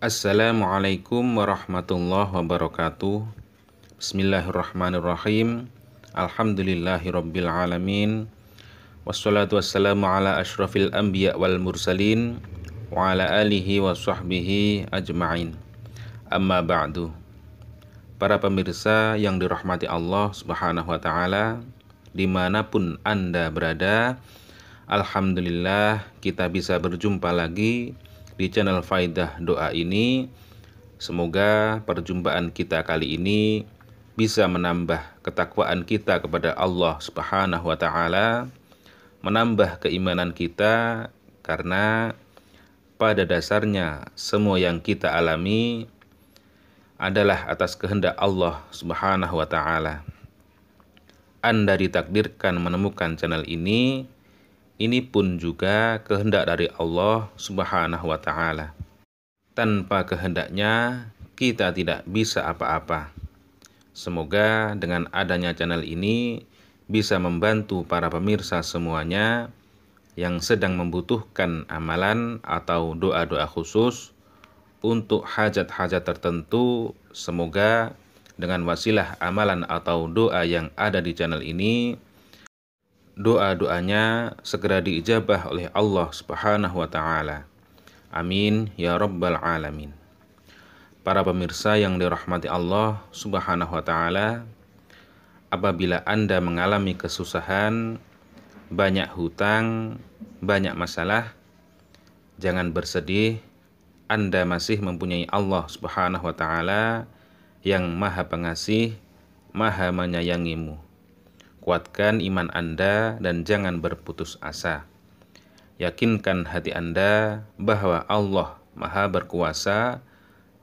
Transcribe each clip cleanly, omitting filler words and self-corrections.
Assalamualaikum warahmatullahi wabarakatuh. Bismillahirrahmanirrahim. Alhamdulillahirabbil alamin. Wassalatu wassalamu ala asyrafil anbiya wal mursalin wa ala alihi wa sahbihi ajma'in. Amma ba'du. Para pemirsa yang dirahmati Allah Subhanahu wa taala, dimanapun Anda berada, alhamdulillah kita bisa berjumpa lagi di channel Faidah Doa ini. Semoga perjumpaan kita kali ini bisa menambah ketakwaan kita kepada Allah Subhanahu wa taala, menambah keimanan kita, karena pada dasarnya semua yang kita alami adalah atas kehendak Allah Subhanahu wa taala. Anda ditakdirkan menemukan channel ini pun juga kehendak dari Allah Subhanahu wa taala. Tanpa kehendaknya kita tidak bisa apa-apa. Semoga dengan adanya channel ini bisa membantu para pemirsa semuanya yang sedang membutuhkan amalan atau doa-doa khusus untuk hajat-hajat tertentu. Semoga dengan wasilah amalan atau doa yang ada di channel ini, doa-doanya segera diijabah oleh Allah Subhanahu wa taala. Amin ya rabbal alamin. Para pemirsa yang dirahmati Allah Subhanahu wa taala, apabila Anda mengalami kesusahan, banyak hutang, banyak masalah, jangan bersedih. Anda masih mempunyai Allah Subhanahu wa taala yang Maha Pengasih, Maha menyayangimu. Kuatkan iman Anda dan jangan berputus asa. Yakinkan hati Anda bahwa Allah Maha berkuasa,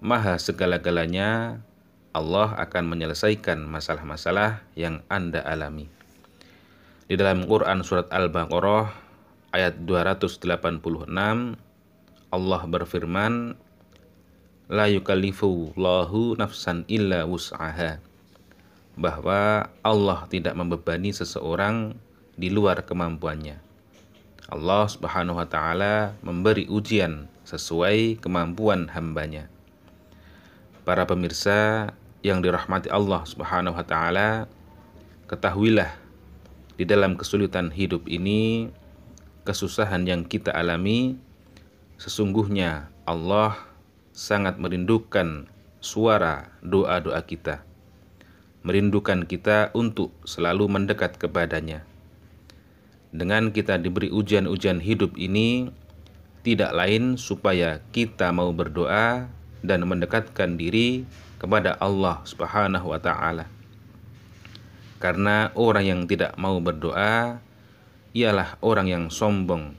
Maha segala-galanya. Allah akan menyelesaikan masalah-masalah yang Anda alami. Di dalam Quran surat Al-Baqarah ayat 286, Allah berfirman, La yukallifullahu nafsan illa wus'aha, bahwa Allah tidak membebani seseorang di luar kemampuannya. Allah Subhanahu wa taala memberi ujian sesuai kemampuan hambanya. Para pemirsa yang dirahmati Allah Subhanahu wa taala, ketahuilah di dalam kesulitan hidup ini, kesusahan yang kita alami, sesungguhnya Allah sangat merindukan suara doa-doa kita, merindukan kita untuk selalu mendekat kepadanya. Dengan kita diberi ujian-ujian hidup ini, tidak lain supaya kita mau berdoa dan mendekatkan diri kepada Allah Subhanahu wa taala. Karena orang yang tidak mau berdoa ialah orang yang sombong,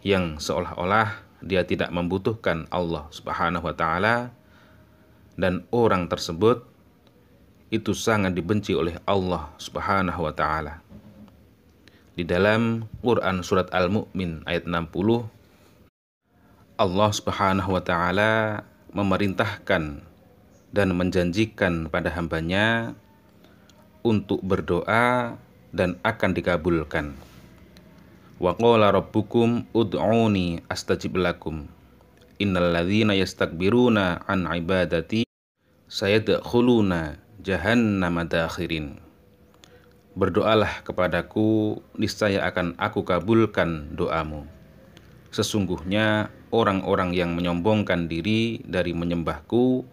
yang seolah-olah dia tidak membutuhkan Allah Subhanahu wa taala, dan orang tersebut itu sangat dibenci oleh Allah Subhanahu wa taala. Di dalam Quran surat Al-Mu'min ayat 60, Allah Subhanahu wa taala memerintahkan dan menjanjikan pada hambanya untuk berdoa dan akan dikabulkan. Wa qala rabbukum ud'uni astajib lakum innal ladzina yastakbiruna an ibadati sayadkhuluna jahannama dakhirin. Berdoalah kepadaku, niscaya akan aku kabulkan doamu. Sesungguhnya orang-orang yang menyombongkan diri dari menyembahku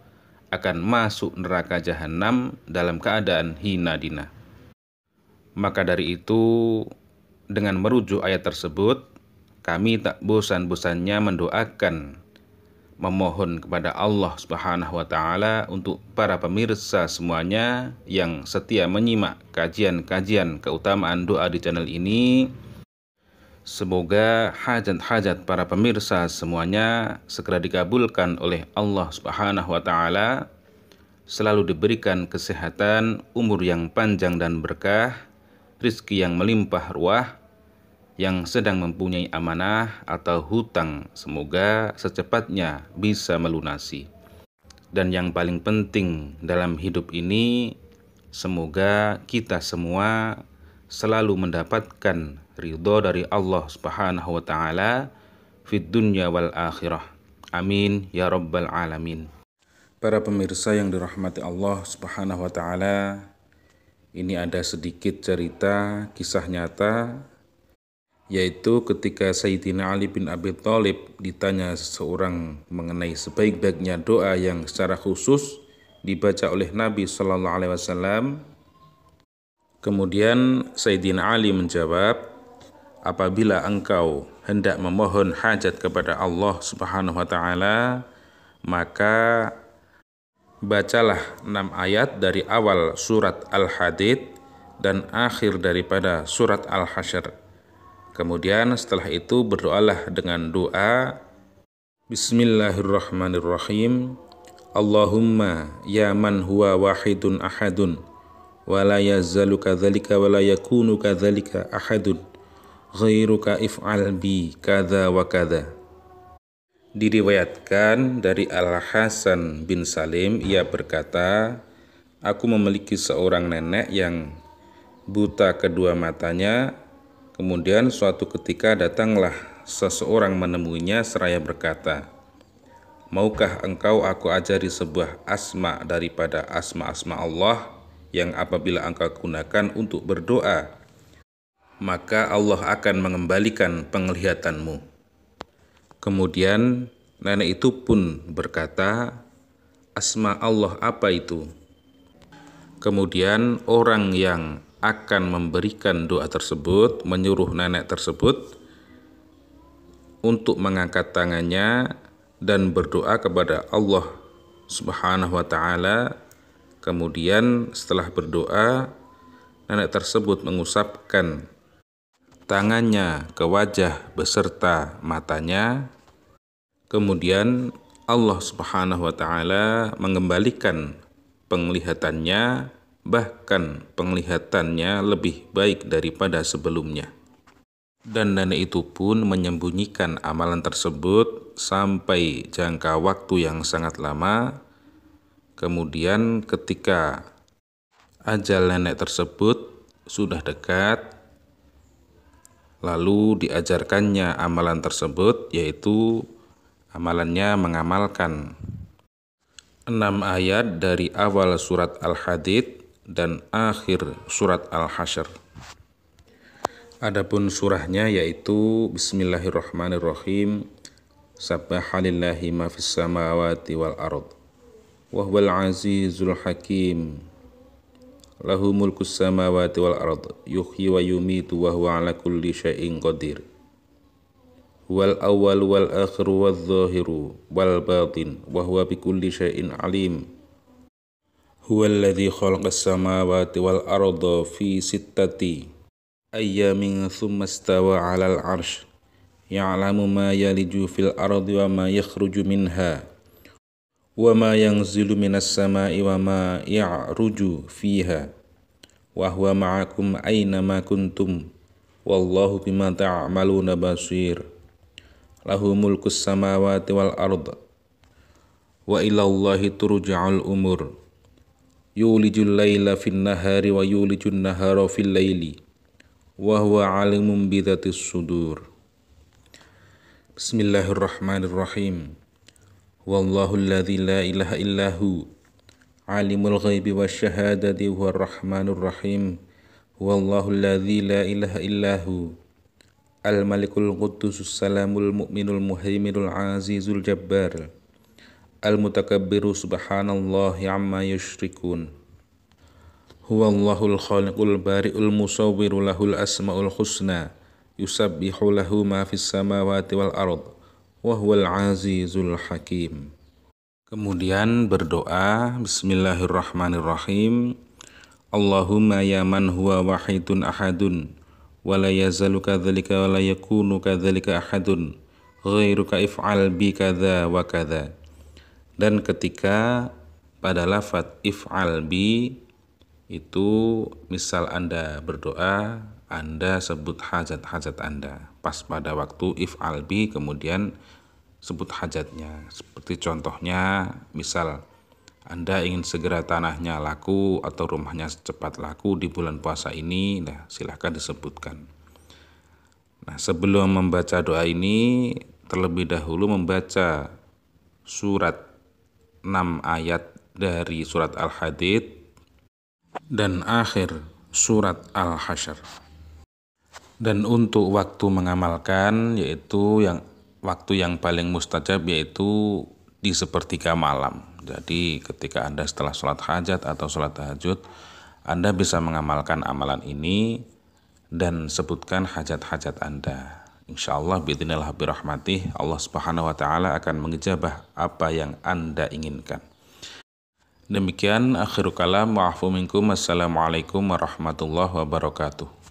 akan masuk neraka jahanam dalam keadaan hina dina. Maka dari itu, dengan merujuk ayat tersebut, kami tak bosan-bosannya mendoakan, memohon kepada Allah Subhanahu wa taala untuk para pemirsa semuanya yang setia menyimak kajian-kajian keutamaan doa di channel ini. Semoga hajat-hajat para pemirsa semuanya segera dikabulkan oleh Allah Subhanahu wa taala, selalu diberikan kesehatan, umur yang panjang dan berkah, rizki yang melimpah ruah. Yang sedang mempunyai amanah atau hutang, semoga secepatnya bisa melunasi. Dan yang paling penting dalam hidup ini, semoga kita semua selalu mendapatkan ridho dari Allah Subhanahu wa taala fid dunya wal akhirah. Amin ya rabbal alamin. Para pemirsa yang dirahmati Allah Subhanahu wa taala, ini ada sedikit cerita kisah nyata, yaitu ketika Sayyidina Ali bin Abi Thalib ditanya seseorang mengenai sebaik-baiknya doa yang secara khusus dibaca oleh Nabi Shallallahu Alaihi Wasallam. Kemudian Sayyidina Ali menjawab, apabila engkau hendak memohon hajat kepada Allah Subhanahu wa taala, maka bacalah 6 ayat dari awal surat Al-Hadid dan akhir daripada surat Al-Hasyr. Kemudian setelah itu berdoalah dengan doa Bismillahirrahmanirrahim. Allahumma ya man huwa wahidun ahadun wa la yazzalu kadzalika wa la yakunu kadzalika ahadun ghairuka if'al bi kadza wa kadza. Diriwayatkan dari Al-Hasan bin Salim, ia berkata, aku memiliki seorang nenek yang buta kedua matanya. Kemudian suatu ketika datanglah seseorang menemuinya seraya berkata, maukah engkau aku ajari sebuah asma daripada asma-asma Allah yang apabila engkau gunakan untuk berdoa, maka Allah akan mengembalikan penglihatanmu. Kemudian nenek itu pun berkata, asma Allah apa itu? Kemudian orang yang akan memberikan doa tersebut menyuruh nenek tersebut untuk mengangkat tangannya dan berdoa kepada Allah Subhanahu wa taala. Kemudian setelah berdoa, nenek tersebut mengusapkan tangannya ke wajah beserta matanya. Kemudian Allah Subhanahu wa taala mengembalikan penglihatannya, bahkan penglihatannya lebih baik daripada sebelumnya. Dan nenek itu pun menyembunyikan amalan tersebut sampai jangka waktu yang sangat lama. Kemudian ketika ajal nenek tersebut sudah dekat, lalu diajarkannya amalan tersebut, yaitu amalannya mengamalkan 6 ayat dari awal surat Al-Hadid dan akhir surat Al-Hasyr. Adapun surahnya yaitu Bismillahirrahmanirrahim. Sabbahalillahi ma fis samawati wal ard wa huwal azizul hakim. Lahu mulkus samawati wal ard yuhyi wa yumitu wa huwa ala kulli syai'in qadir. Huwal awwal wal akhir wal zahiru wal batin wa huwa bikulli syai'in alim. Huwallazi khalaqas samawati wal arda fi sittati ayyamin tsumma istawa 'alal 'arsy ya'lamu ma yaliju fil ardi wa ma yakhruju minha wa ma yanzilu minas sama'i wa ma ya'ruju fiha wa huwa ma'akum aina ma kuntum wallahu bima ta'maluna basir. Lahu mulkus samawati wal ard wa ilallahi turja'ul umur. Yulijul laila fin nahari wa yulijun nahara fil laili wa huwa alimun bidzatis sudur. Bismillahirrahmanirrahim. Wallahu alladzi la ilaha illahu alimul ghaibi wasyahadati huwar rahmanur rahim. Wallahu alladzi la ilaha illahu al-malikul quddusus salamul mu'minul muhaiminul azizul jabbar al-mutakabbiru subhanallahi amma yusyrikun. Huwallahul khaliqul bari'ul musawwiru lahul asma'ul husna yusabbihu lahu ma fis samawati wal ard wa huwal azizul hakim. Kemudian berdoa Bismillahirrahmanirrahim. Allahumma ya man huwa wahidun ahadun wa la yazalu kadzalika wa la yakunu kadzalika ahadun ghairuka if'al bi kadza wa kadza. Dan ketika pada lafaz if'al bi itu misal Anda berdoa, Anda sebut hajat-hajat Anda. Pas pada waktu if'al bi kemudian sebut hajatnya. Seperti contohnya misal Anda ingin segera tanahnya laku atau rumahnya cepat laku di bulan puasa ini, nah silahkan disebutkan. Nah, sebelum membaca doa ini, terlebih dahulu membaca surat 6 ayat dari surat Al-Hadid dan akhir surat Al-Hasyr. Dan untuk waktu mengamalkan, yaitu waktu yang paling mustajab yaitu di sepertiga malam. Jadi ketika Anda setelah sholat hajat atau sholat tahajud, Anda bisa mengamalkan amalan ini dan sebutkan hajat-hajat Anda. Insyaallah biidznillah birahmatih, Allah Subhanahu wa taala akan mengijabah apa yang Anda inginkan. Demikian akhiru kalam, wa'afu minkum, assalamualaikum warahmatullahi wabarakatuh.